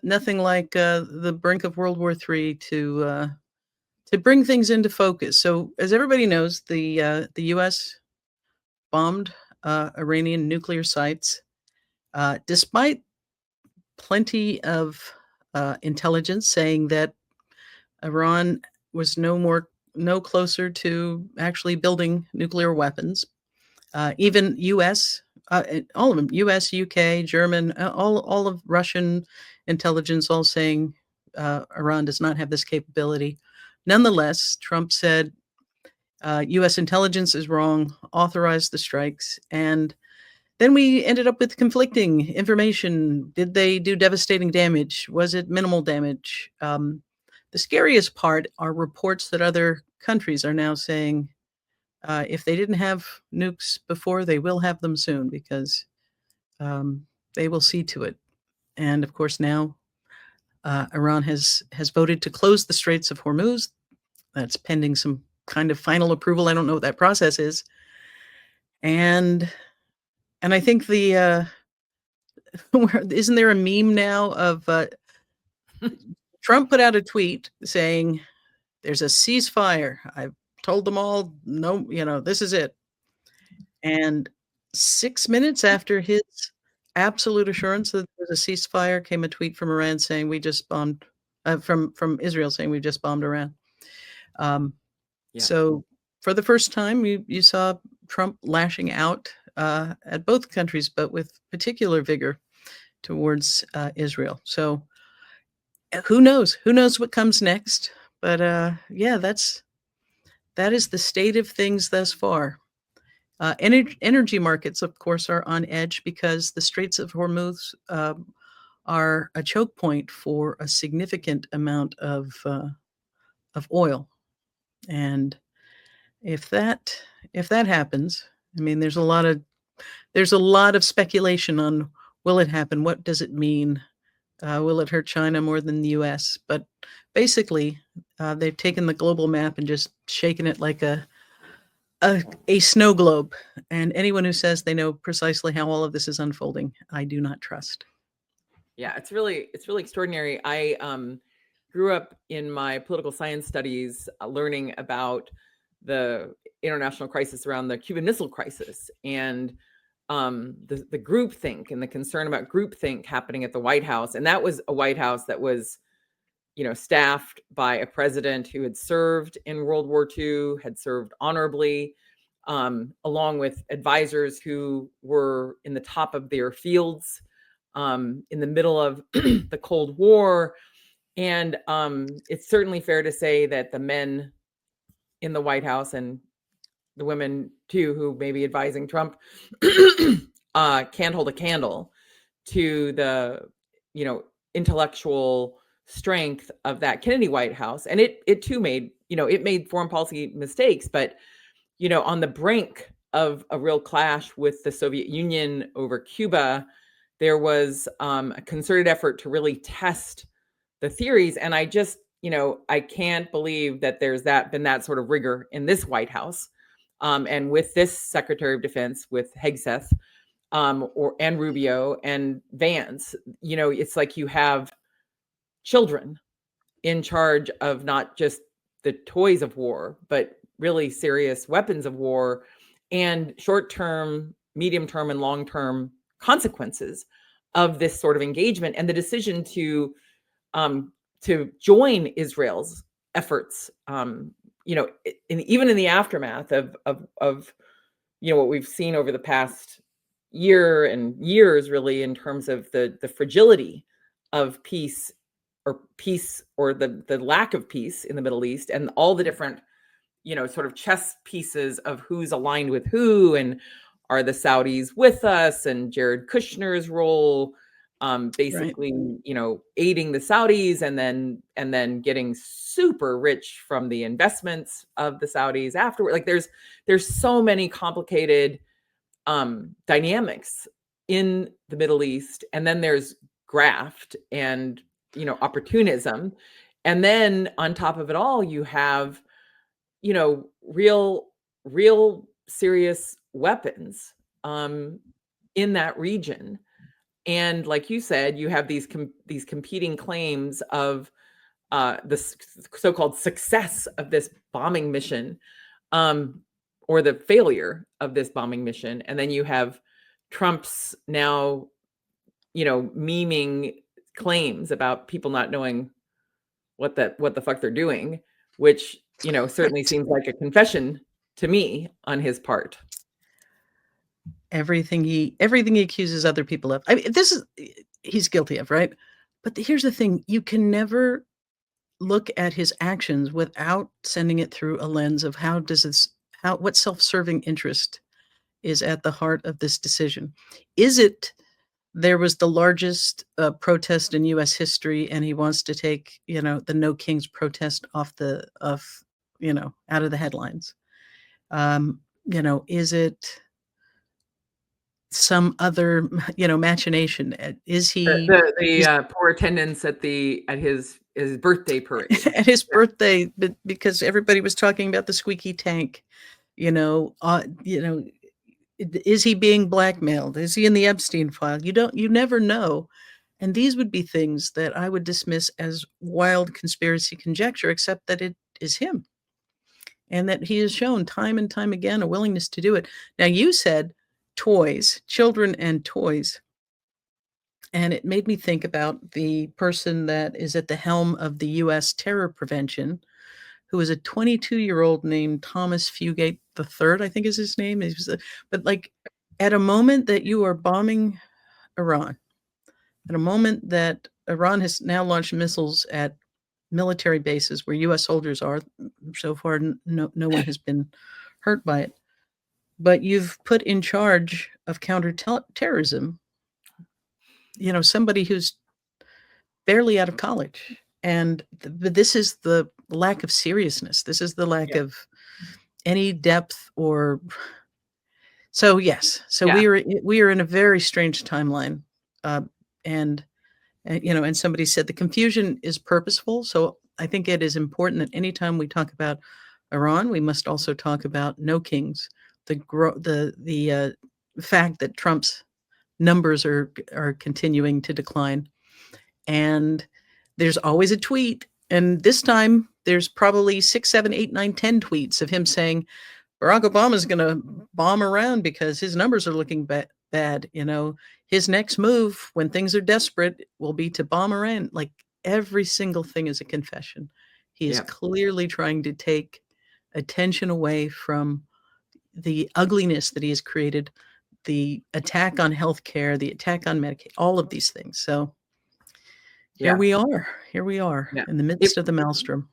Nothing like the brink of World War III to bring things into focus. So, as everybody knows, the U.S. bombed Iranian nuclear sites, despite plenty of intelligence saying that Iran was no closer to actually building nuclear weapons. Even U.S. All of them, U.S., UK, German, all of Russian intelligence, all saying Iran does not have this capability. Nonetheless, Trump said U.S. intelligence is wrong, authorized the strikes, and then we ended up with conflicting information. Did they do devastating damage? Was it minimal damage? The scariest part are reports that other countries are now saying if they didn't have nukes before, they will have them soon because um, they will see to it. And of course, now Iran has voted to close the Straits of Hormuz. That's pending some kind of final approval. I don't know what that process is. And I think isn't there a meme now of Trump put out a tweet saying there's a ceasefire. I've told them all, no, this is it. And 6 minutes after his absolute assurance that there's a ceasefire came a tweet from Iran saying we just bombed from Israel saying we just bombed Iran. So for the first time, you saw Trump lashing out at both countries, but with particular vigor towards Israel. So who knows? Who knows what comes next? But yeah, that is the state of things thus far. Energy markets, of course, are on edge because the Straits of Hormuz are a choke point for a significant amount of oil, and if that happens, I mean, there's a lot of speculation on will it happen? What does it mean? Will it hurt China more than the U.S.? But basically, they've taken the global map and just shaken it like a snow globe. And anyone who says they know precisely how all of this is unfolding, I do not trust. Yeah, it's really extraordinary. I grew up in my political science studies learning about the international crisis around the Cuban Missile Crisis and the groupthink and the concern about groupthink happening at the White House. And that was a White House that was, staffed by a president who had served in World War II, had served honorably, along with advisors who were in the top of their fields in the middle of the Cold War. And it's certainly fair to say that the men in the White House and the women too, who may be advising Trump, can't hold a candle to the, intellectual strength of that Kennedy White House. And it too made, it made foreign policy mistakes, but, on the brink of a real clash with the Soviet Union over Cuba, there was a concerted effort to really test the theories. And I just, I can't believe that there's been that sort of rigor in this White House. And with this Secretary of Defense, with Hegseth, and Rubio and Vance, it's like you have children in charge of not just the toys of war, but really serious weapons of war and short-term, medium-term, and long-term consequences of this sort of engagement. And the decision to join Israel's efforts, even in the aftermath of what we've seen over the past year and years, really, in terms of the fragility of peace or the lack of peace in the Middle East, and all the different, sort of chess pieces of who's aligned with who, and are the Saudis with us, and Jared Kushner's role, basically, Right. Aiding the Saudis and then getting super rich from the investments of the Saudis afterward. Like there's so many complicated dynamics in the Middle East, and then there's graft and opportunism, and then on top of it all, you have real serious weapons in that region. And like you said, you have these competing claims of the so-called success of this bombing mission, um, or the failure of this bombing mission. And then you have Trump's now, memeing claims about people not knowing what the fuck they're doing, which, certainly seems like a confession to me on his part. Everything he accuses other people of. I mean, this is he's guilty of, right? But here's the thing, you can never look at his actions without sending it through a lens of what self-serving interest is at the heart of this decision. Is it there was the largest protest in US history and he wants to take, the No Kings protest out of the headlines? Is it some other, machination? Is he Poor attendance at his birthday parade. at his birthday, because everybody was talking about the squeaky tank, you know, uh, you know, is he being blackmailed? Is he in the Epstein file? You never know. And these would be things that I would dismiss as wild conspiracy conjecture, except that it is him and that he has shown time and time again a willingness to do it. Now, you said toys, children and toys. And it made me think about the person that is at the helm of the US terror prevention, who is a 22-year-old named Thomas Fugate III, I think is his name. But like at a moment that you are bombing Iran, at a moment that Iran has now launched missiles at military bases where US soldiers are, so far no one has been hurt by it. But you've put in charge of counterterrorism, somebody who's barely out of college. And this is the lack of seriousness. This is the lack Yeah. of any depth or so yes. So Yeah. we are in a very strange timeline. And and somebody said the confusion is purposeful. So I think it is important that anytime we talk about Iran, we must also talk about no kings. The fact that Trump's numbers are continuing to decline, and there's always a tweet. And this time, there's probably 6, 7, 8, 9, 10 tweets of him saying Barack Obama's going to bomb Iran because his numbers are looking bad. His next move when things are desperate will be to bomb Iran. Like every single thing is a confession. He is Yeah. clearly trying to take attention away from the ugliness that he has created, the attack on healthcare, the attack on Medicaid, all of these things. So here Yeah. we are Yeah. in the midst of the maelstrom.